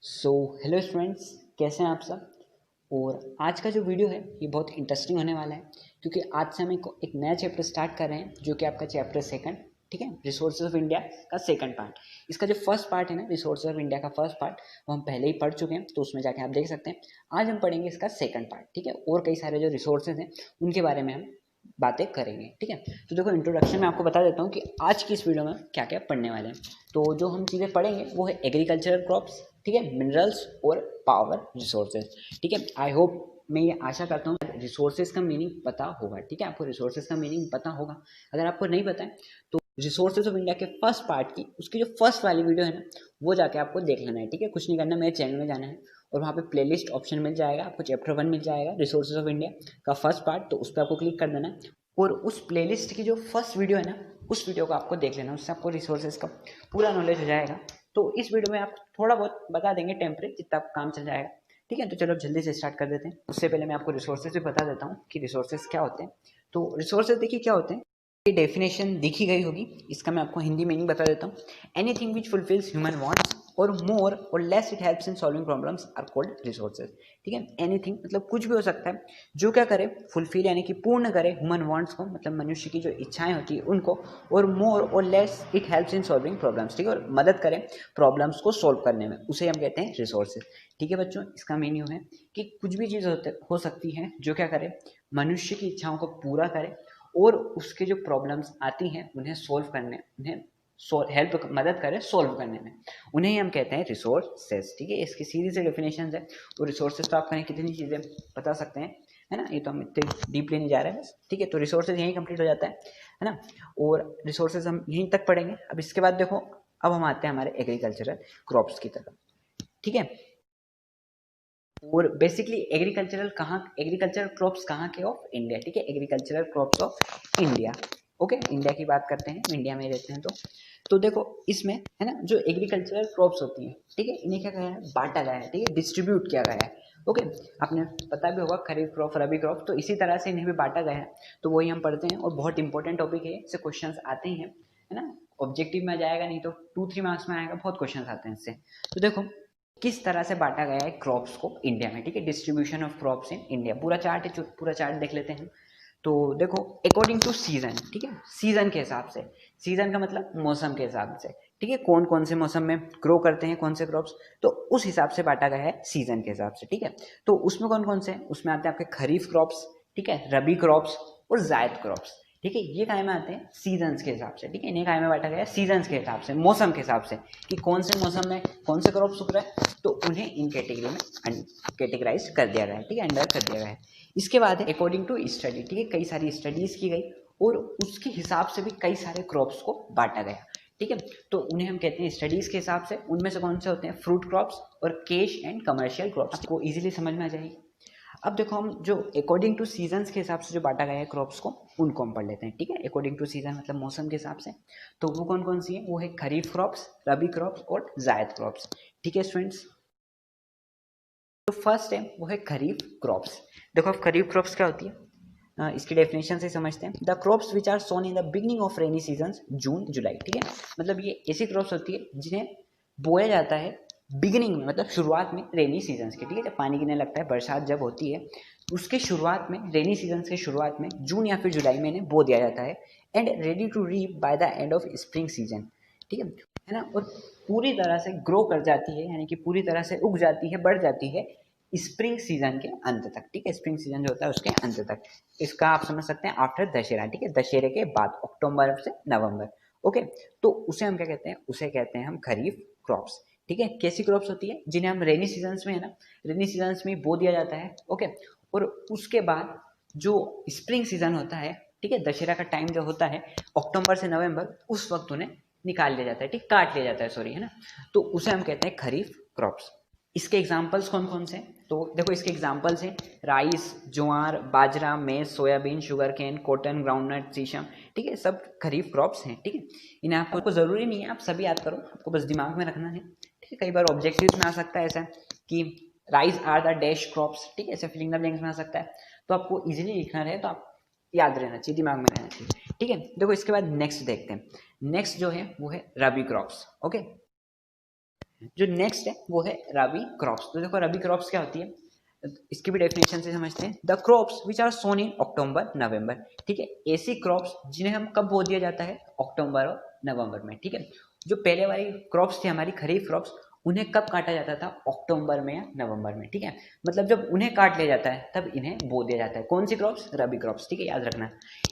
So hello students, कैसे हैं आप सब। और आज का जो वीडियो है ये बहुत इंटरेस्टिंग होने वाला है, क्योंकि आज से हम एक नया चैप्टर स्टार्ट कर रहे हैं जो कि आपका चैप्टर सेकंड, ठीक है, रिसोर्सेज ऑफ इंडिया का सेकंड पार्ट। इसका जो फर्स्ट पार्ट है ना, रिसोर्सेज ऑफ इंडिया का फर्स्ट पार्ट, वो हम पहले ही पढ़ चुके हैं, तो उसमें जाके आप देख सकते हैं। आज हम पढ़ेंगे इसका सेकंड पार्ट, ठीक है, और कई सारे जो रिसोर्सेज हैं उनके बारे में हम बातें करेंगे, ठीक है। तो देखो, इंट्रोडक्शन में आपको बता देता हूँ कि आज की इस वीडियो में क्या क्या पढ़ने वाले हैं। तो जो हम चीज़ें पढ़ेंगे वो है एग्रीकल्चरल क्रॉप्स, ठीक है, मिनरल्स और पावर रिसोर्सेज, ठीक है। आई होप, मैं ये आशा करता हूँ रिसोर्सेज का मीनिंग पता होगा, ठीक है, आपको रिसोर्सेज का मीनिंग पता होगा। अगर आपको नहीं पता है तो रिसोर्सेज ऑफ इंडिया के फर्स्ट पार्ट की उसकी जो फर्स्ट वाली वीडियो है ना, वो जाके आपको देख लेना है, ठीक है। कुछ नहीं करना, मेरे चैनल में जाना है और वहाँ पे प्लेलिस्ट ऑप्शन मिल जाएगा, आपको चैप्टर 1 मिल जाएगा रिसोर्सेज ऑफ इंडिया का फर्स्ट पार्ट, तो उस पर आपको क्लिक कर देना है और उस प्लेलिस्ट की जो फर्स्ट वीडियो है ना, उस वीडियो को आपको देख लेना, उससे आपको रिसोर्सेज का पूरा नॉलेज हो जाएगा। तो इस वीडियो में आप थोड़ा बहुत बता देंगे टेम्परेट, जितना काम चल जाएगा, ठीक है। तो चलो जल्दी से स्टार्ट कर देते हैं। उससे पहले मैं आपको रिसोर्सेज भी बता देता हूँ कि रिसोर्सेज क्या होते हैं। तो रिसोर्सेज देखिए क्या होते हैं, ये डेफिनेशन दिखी गई होगी, इसका मैं आपको हिंदी मीनिंग बता देता हूँ। Anything which fulfils human wants और मोर और less it helps in solving problems are called resources, ठीक है। एनीथिंग मतलब कुछ भी हो सकता है जो क्या करे, फुलफिल यानी कि पूर्ण करे ह्यूमन वांट्स को, मतलब मनुष्य की जो इच्छाएं होती है उनको, और मोर और less it helps in solving problems, ठीक है, और मदद करें प्रॉब्लम्स को सॉल्व करने में, उसे हम कहते हैं रिसोर्सेज, ठीक है बच्चों। इसका मीनिंग है कि कुछ भी चीज़ हो सकती है जो क्या करे, मनुष्य की इच्छाओं को पूरा करे और उसके जो प्रॉब्लम्स आती हैं उन्हें सॉल्व करने, उन्हें हेल्प मदद करे सॉल्व करने में, उन्हें ही हम कहते हैं रिसोर्सेज, ठीक है। इसकी सीधी सी डेफिनेशन है। और रिसोर्सेज तो आप करें कितनी चीज़ें बता सकते हैं, है ना, ये तो हम इतने डीपली नहीं जा रहे हैं बस, ठीक है। तो रिसोर्सेज यहीं कंप्लीट हो जाता है ना, और रिसोर्सेज हम यहीं तक पढ़ेंगे। अब इसके बाद देखो, अब हम आते हैं हमारे एग्रीकल्चरल क्रॉप्स की तरफ, ठीक है। और बेसिकली एग्रीकल्चरल क्रॉप्स कहाँ के, ऑफ इंडिया, ठीक है, agricultural crops of India, okay. India की बात करते हैं, इंडिया में रहते हैं तो देखो इसमें, है ना, जो एग्रीकल्चरल क्रॉप्स होती हैं, ठीक है, इन्हें क्या गया है, बांटा गया है, ठीक है, डिस्ट्रीब्यूट किया गया है, ओके। आपने पता भी होगा खरीफ क्रॉप, रबी क्रॉप, तो इसी तरह से इन्हें भी बांटा गया है। तो वही हम पढ़ते हैं और बहुत इंपॉर्टेंट टॉपिक है, इससे क्वेश्चन आते ही हैं, है ना। ऑब्जेक्टिव में जाएगा नहीं तो 2-3 मार्क्स में आएगा, बहुत क्वेश्चन आते हैं इससे। तो देखो किस तरह से बांटा गया है क्रॉप्स को इंडिया में, ठीक है, distribution of crops in India, पूरा चार्ट है, पूरा चार्ट देख लेते हैं। तो देखो अकॉर्डिंग टू सीजन, ठीक है, सीजन के हिसाब से, सीजन का मतलब मौसम के हिसाब से, ठीक है, कौन कौन से मौसम में ग्रो करते हैं कौन से क्रॉप्स, तो उस हिसाब से बांटा गया है सीजन के हिसाब से, ठीक है। तो उसमें कौन कौन से हैं, उसमें आते हैं आपके खरीफ क्रॉप्स, ठीक है, रबी क्रॉप्स और जायद क्रॉप्स, ठीक है। ये काय में आते हैं सीजन्स के हिसाब से, ठीक है, इन्हें काय में बांटा गया है सीजन्स के हिसाब से, मौसम के हिसाब से, कि कौन से मौसम में कौन से क्रॉप्स उग रहा है, तो उन्हें इन कैटेगरी में कैटेगराइज कर दिया गया है, ठीक है, अंडर कर दिया गया है। इसके बाद है अकॉर्डिंग टू स्टडी, ठीक है, कई सारी स्टडीज की गई और उसके हिसाब से भी कई सारे क्रॉप्स को बांटा गया, ठीक है। तो उन्हें हम कहते हैं स्टडीज के हिसाब से, उनमें से कौन से होते हैं, फ्रूट क्रॉप्स और कैश एंड कमर्शियल क्रॉप्स, आपको इजीली समझ में आ जाएगी। अब देखो, हम जो अकॉर्डिंग टू सीजन्स के हिसाब से जो बांटा गया है क्रॉप्स को, उनको हम पढ़ लेते हैं, ठीक है। अकॉर्डिंग टू सीजन मतलब मौसम के हिसाब से, तो वो कौन कौन सी है, वो है खरीफ क्रॉप्स, रबी क्रॉप्स और जायद क्रॉप्स, ठीक है स्टूडेंट्स। तो फर्स्ट है वो है खरीफ क्रॉप्स। देखो अब खरीफ क्रॉप्स क्या होती है, इसकी डेफिनेशन से समझते हैं। The crops which are sown in the beginning of rainy season, June July, ठीक है, मतलब ये ऐसी क्रॉप्स होती है जिन्हें बोया जाता है बिगिनिंग में, मतलब शुरुआत में रेनी सीजन के, ठीक है, जब पानी गिरने लगता है, बरसात जब होती है उसके शुरुआत में, रेनी सीजन के शुरुआत में जून या फिर जुलाई में इन्हें बो दिया जाता है, and ready to reap by the end of spring season, ठीक है ना, और पूरी तरह से ग्रो कर जाती है, यानी कि पूरी तरह से उग जाती है, बढ़ जाती है स्प्रिंग सीजन के अंत तक, ठीक है, स्प्रिंग सीजन जो होता है उसके अंत तक। इसका आप समझ सकते हैं आफ्टर दशहरा, ठीक है, दशहरे के बाद अक्टूबर से नवंबर, ओके। तो उसे हम क्या कहते हैं, उसे कहते हैं हम खरीफ क्रॉप्स, ठीक है। कैसी क्रॉप्स होती है, जिन्हें हम रेनी सीजन्स में, है ना, रेनी सीजन्स में बो दिया जाता है, ओके, और उसके बाद जो स्प्रिंग सीजन होता है, ठीक है, दशहरा का टाइम जो होता है अक्टूबर से नवंबर, उस वक्त उन्हें निकाल लिया जाता है, ठीक, काट लिया जाता है, सॉरी, है ना, तो उसे हम कहते हैं खरीफ क्रॉप्स। इसके एग्जाम्पल्स कौन कौन से हैं, तो देखो इसके एग्जाम्पल्स हैं rice, jowar, bajra, maize, soybean, sugar cane, cotton, groundnut, शीशम, ठीक है, सब खरीफ क्रॉप्स हैं, ठीक है। इन्हें आपको ज़रूरी नहीं है आप सभी याद करो, आपको बस दिमाग में रखना है, ठीक है। कई बार ऑब्जेक्टिव में आ सकता है ऐसा कि rice are the dash crops, ठीक है, ऐसे फिलिंग द ब्लैंक्स में आ सकता है, तो आपको इजीली लिखना रहे तो आप याद रहना चाहिए, दिमाग में रहना चाहिए, ठीक है। देखो इसके बाद नेक्स्ट देखते हैं, नेक्स्ट जो है वो है रबी क्रॉप्स, ओके। जो नेक्स्ट है वो है रबी क्रॉप्स। तो देखो रबी क्रॉप्स क्या होती है, इसकी भी डेफिनेशन से समझते हैं। The crops which are sown इन अक्टूबर नवंबर, ठीक है, ऐसी क्रॉप्स जिन्हें हम कब बो दिया जाता है, अक्टूबर और नवंबर में, ठीक है। जो पहले वाली क्रॉप्स थी हमारी खरीफ क्रॉप्स, उन्हें कब काटा जाता था, अक्टूबर में या नवंबर में, ठीक है। मतलब जब उन्हें काट लिया जाता है तब इन्हें बो दिया जाता है। कौन सी क्रॉप्स, रबी क्रॉप्स, ठीक है, याद रखना।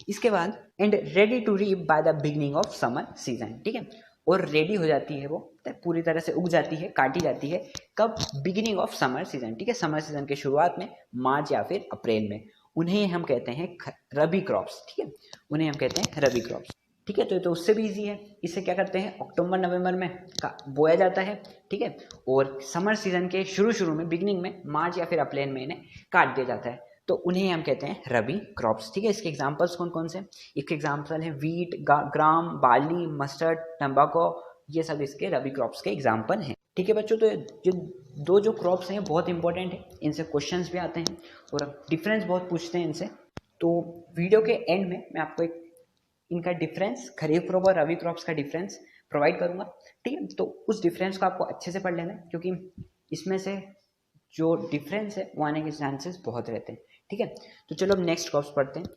इसके बाद and ready to reap by the beginning of summer season, ठीक है, और रेडी हो जाती है वो, पूरी तरह से उग जाती है, काटी जाती है कब, बिगिनिंग ऑफ समर सीजन, ठीक है, समर सीजन के शुरुआत में, मार्च या फिर अप्रैल में। उन्हें हम कहते हैं रबी क्रॉप्स, ठीक है, उन्हें हम कहते हैं रबी क्रॉप्स, ठीक है। तो उससे भी इजी है, इससे क्या करते हैं, अक्टूबर नवंबर में बोया जाता है, ठीक है, और समर सीजन के शुरू में, बिगिनिंग में, मार्च या फिर अप्रैल में इन्हें काट दिया जाता है, तो उन्हें हम कहते हैं रबी क्रॉप्स, ठीक है। इसके एग्जांपल्स कौन कौन से, इसके एग्जांपल हैं वीट, ग्राम, बार्ली, मस्टर्ड, टम्बाको, ये सब इसके रबी क्रॉप्स के एग्जांपल हैं, ठीक है बच्चों। तो ये जो क्रॉप्स हैं बहुत इंपॉर्टेंट है, इनसे क्वेश्चंस भी आते हैं और डिफरेंस बहुत पूछते हैं इनसे। तो वीडियो के एंड में मैं आपको एक इनका डिफरेंस, खरीफ क्रॉप और रबी क्रॉप्स का डिफरेंस प्रोवाइड करूंगा, ठीक है। तो उस डिफरेंस को आपको अच्छे से पढ़ लेना है, क्योंकि इसमें से जो डिफरेंस है वो आने के चांसेस बहुत रहते हैं, ठीक है। तो चलो अब नेक्स्ट क्रॉप्स पढ़ते हैं,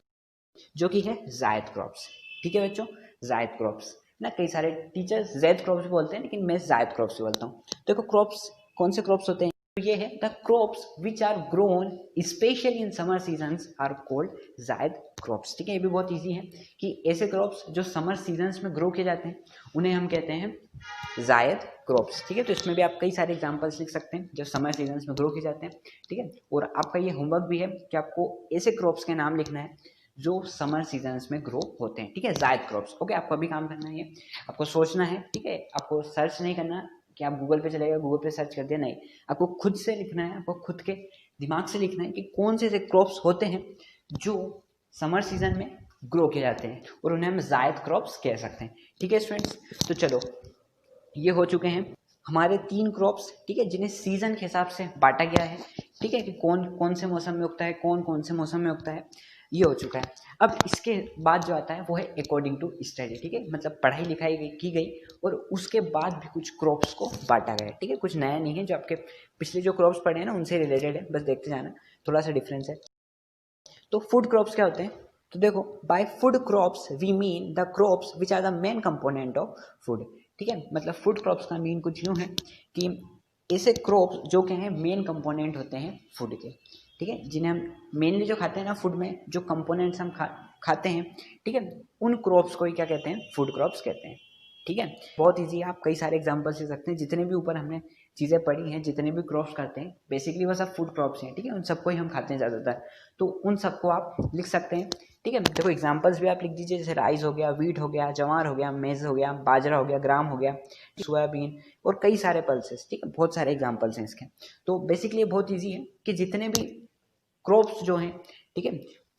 जो कि है जायद क्रॉप्स, ठीक है बच्चों। जायद क्रॉप्स ना, कई सारे टीचर्स जैद क्रॉप्स भी बोलते हैं, लेकिन मैं जायद क्रॉप्स भी बोलता हूँ। देखो क्रॉप्स कौन से क्रॉप्स होते हैं, तो ये है the crops which are grown specially in summer seasons are called zaid crops, ठीक है। ये भी बहुत इजी है कि ऐसे क्रॉप्स जो समर सीजन्स में ग्रो किए जाते हैं उन्हें हम कहते हैं जायद क्रॉप्स, ठीक है। तो इसमें भी आप कई सारे एग्जांपल्स लिख सकते हैं जो समर सीजन्स में ग्रो किए जाते हैं, ठीक है। और आपका ये होमवर्क भी है कि आपको ऐसे क्रॉप्स के नाम लिखना है जो समर सीजन्स में ग्रो होते हैं, ठीक है, जायद क्रॉप्स। ओके, आपको अभी काम करना है, आपको सोचना है, ठीक है, आपको सर्च नहीं करना कि आप गूगल पे चले गए, गूगल पे सर्च कर दिया, नहीं, आपको खुद से लिखना है, आपको खुद के दिमाग से लिखना है कि कौन से ऐसे क्रॉप्स होते हैं जो समर सीजन में ग्रो किए जाते हैं और उन्हें हम जायद क्रॉप्स कह सकते हैं, ठीक है स्टूडेंट्स। तो चलो, ये हो चुके हैं हमारे 3 क्रॉप्स, ठीक है, जिन्हें सीजन के हिसाब से बांटा गया है, ठीक है, कि कौन कौन से मौसम में उगता है, कौन कौन से मौसम में उगता है, ये हो चुका है। अब इसके बाद जो आता है वो है अकॉर्डिंग टू स्टडी, ठीक है, मतलब पढ़ाई लिखाई की गई और उसके बाद भी कुछ क्रॉप्स को बांटा गया, ठीक है। कुछ नया नहीं है, जो आपके पिछले जो क्रॉप्स पढ़े हैं ना उनसे रिलेटेड है, बस देखते जाना, थोड़ा सा डिफरेंस है। तो फूड क्रॉप्स क्या होते हैं, तो देखो, by food crops we mean the crops which are the main component of food, ठीक है। मतलब फूड क्रॉप्स का मीन कुछ यूँ है कि ऐसे क्रॉप्स जो क्या हैं मेन कंपोनेंट होते हैं फूड के, ठीक है, जिन्हें हम मेनली जो खाते हैं ना फूड में, जो कंपोनेंट्स हम खाते हैं, ठीक है, उन क्रॉप्स को ही क्या कहते हैं, फूड क्रॉप्स कहते हैं, ठीक है। बहुत ईजी है, आप कई सारे एग्जाम्पल्स ले सकते हैं, जितने भी ऊपर हमने चीज़ें पढ़ी हैं, जितने भी क्रॉप्स करते हैं बेसिकली वो सब फूड क्रॉप्स हैं, ठीक है, उन सबको ही हम खाते हैं ज़्यादातर, तो उन सबको आप लिख सकते हैं, ठीक है। देखो एग्जाम्पल्स भी आप लिख दीजिए, जैसे राइस हो गया, वीट हो गया, जवार हो गया, मेज हो गया, बाजरा हो गया, ग्राम हो गया, सोयाबीन और कई सारे पल्सेस, ठीक है, बहुत सारे एग्जाम्पल्स हैं इसके। तो बेसिकली बहुत ईजी है कि जितने भी क्रॉप्स जो हैं, ठीक है,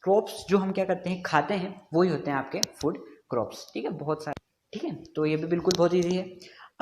क्रॉप्स जो हम क्या करते हैं खाते हैं वही होते हैं आपके फूड क्रॉप्स, ठीक है, बहुत सारे, ठीक है। तो ये भी बिल्कुल बहुत ईजी है।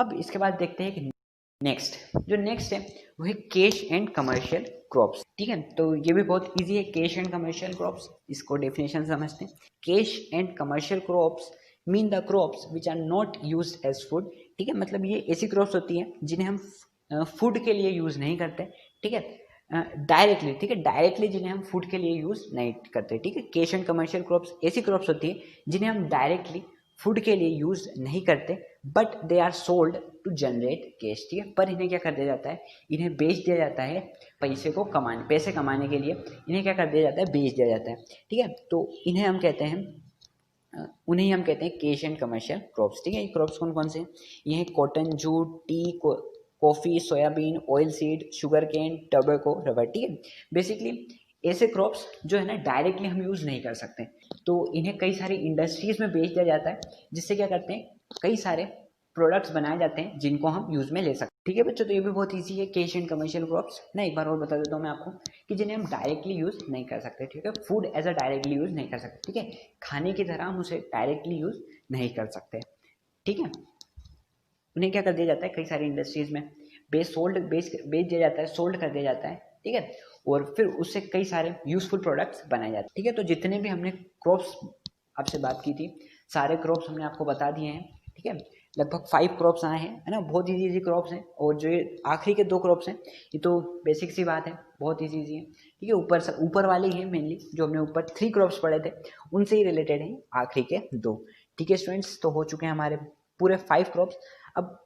अब इसके बाद देखते हैं कि जो नेक्स्ट है वो है कैश एंड कमर्शियल क्रॉप्स, ठीक है। तो ये भी बहुत इजी है, कैश एंड कमर्शियल क्रॉप्स, इसको डेफिनेशन समझते हैं। Cash and commercial crops mean the crops which are not used as food, ठीक है, मतलब ये ऐसी क्रॉप्स होती हैं जिन्हें हम फूड के लिए यूज़ नहीं करते, ठीक है, डायरेक्टली, ठीक है, डायरेक्टली जिन्हें हम फूड के लिए यूज़ नहीं करते, ठीक है। कैश एंड कमर्शियल क्रॉप्स ऐसी क्रॉप्स होती है जिन्हें हम डायरेक्टली फूड के लिए यूज़ नहीं करते, but they are sold to generate cash, ठीक है, पर इन्हें क्या कर दिया जाता है, इन्हें बेच दिया जाता है पैसे कमाने के लिए इन्हें क्या कर दिया जाता है, बेच दिया जाता है, ठीक है। तो इन्हें हम कहते हैं, उन्हें हम कहते हैं कैश एंड कमर्शियल क्रॉप्स, ठीक है। ये क्रॉप्स कौन कौन से हैं, ये है cotton, jute, tea, coffee, soybean, oil seed, sugar cane, tobacco, rubber, ठीक है। बेसिकली ऐसे क्रॉप्स जो है ना डायरेक्टली हम यूज़ नहीं कर सकते, तो इन्हें कई सारी इंडस्ट्रीज़ में बेच दिया जाता है, जिससे क्या करते हैं, कई सारे प्रोडक्ट्स बनाए जाते हैं जिनको हम यूज़ में ले सकते हैं, ठीक है बच्चों। तो ये भी बहुत ईजी है, कैश एंड कमर्शियल क्रॉप्स ना। एक बार और बता देता हूँ मैं आपको कि जिन्हें हम डायरेक्टली यूज़ नहीं कर सकते, ठीक है, food as a directly use नहीं कर सकते, ठीक है, खाने की तरह हम उसे डायरेक्टली यूज़ नहीं कर सकते, ठीक है। उन्हें क्या कर दिया जाता है, कई सारी इंडस्ट्रीज़ में बेच दिया जाता है, सोल्ड कर दिया जाता है, ठीक है, और फिर उससे कई सारे यूजफुल प्रोडक्ट्स बनाए जाते हैं, ठीक है। तो जितने भी हमने क्रॉप्स आपसे बात की थी, सारे क्रॉप्स हमने आपको बता दिए हैं, ठीक है। लगभग 5 क्रॉप्स आए हैं, है ना, बहुत ईजी क्रॉप्स हैं। और जो ये आखिरी के 2 क्रॉप्स हैं ये तो बेसिक सी बात है, बहुत ईजी है, ठीक है। ऊपर वाले ही है मेनली, जो हमने ऊपर 3 क्रॉप्स पढ़े थे उनसे ही रिलेटेड है आखिरी के 2, ठीक है स्टूडेंट्स। तो हो चुके हैं हमारे पूरे 5 क्रॉप्स। अब